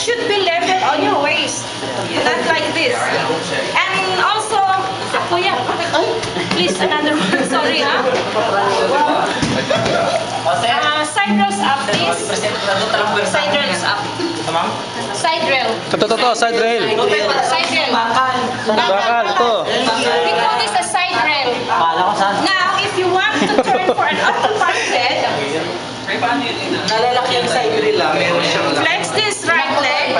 should be level on your waist, not like this. And also, kuya, please another one. Sorry, ha? Side rails up, please. Side rails up. Side rail. Totoo, side rail. Side rail. Bakal to. We call this a side rail. Now, if you want to turn for an occupied bed, Nalalaki yung side rail lang. flex this right leg.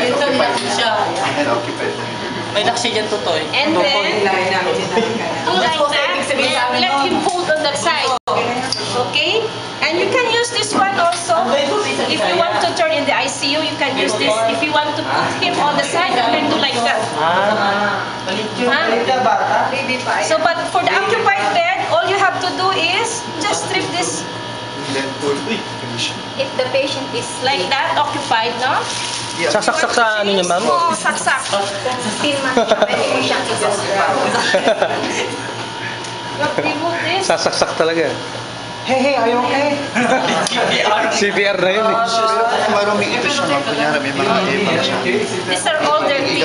May naksi dyan totoo eh. And then, do like that. Let him hold on that side. Okay? And you can use this one also. If you want to turn in the ICU, you can use this. If you want to put him on the side, you can do like that. So, but for the occupied bed, all you have to do is just strip this. If the patient is like that, occupied, no? Saksak sa ano niya, ma'am? Oo, saksak. Pwede mo siyang remove this. Sasaksak talaga. Hey, are you okay? CPR na yun eh. Pero kung maruming ito siya, kunyari may mga table siya. These are all dirty.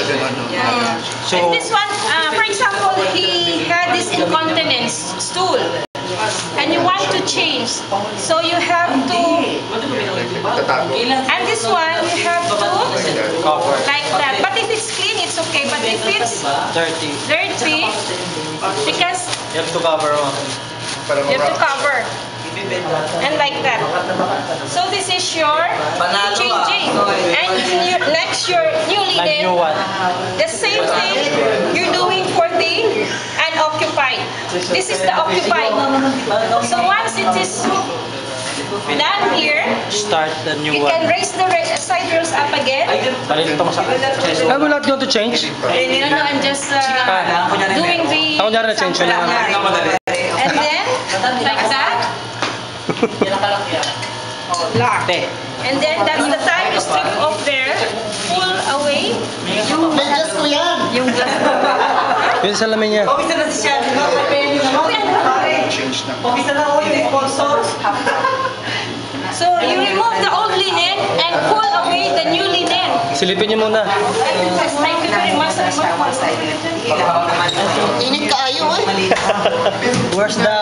And this one, for example, he had this incontinence stool. And you want to change. So you have to, and this one, you have to like that. But if it's clean, it's okay. But if it's dirty, because You have to cover one. you have to cover. And like that. So this is your changing. And your, next your new Like new linen. one. The same thing you're doing for the unoccupied. This is the occupied. So once it is done here, Start the new you one. can raise the side rails up again. Palito mo sa chest. I will not going to change. No, I'm just doing the Ako nyari na change yun lang. and then like that. Lock. And then that's the time you strip off there, pull away yung glass. Yun sa lamin niya. Pawisa na siya. Change na. Pawisa na ako yung sponsor. So you remove the old linen and pull away the new linen. Silipin niyo muna. Thank you very much. Init kaayo eh. Where's the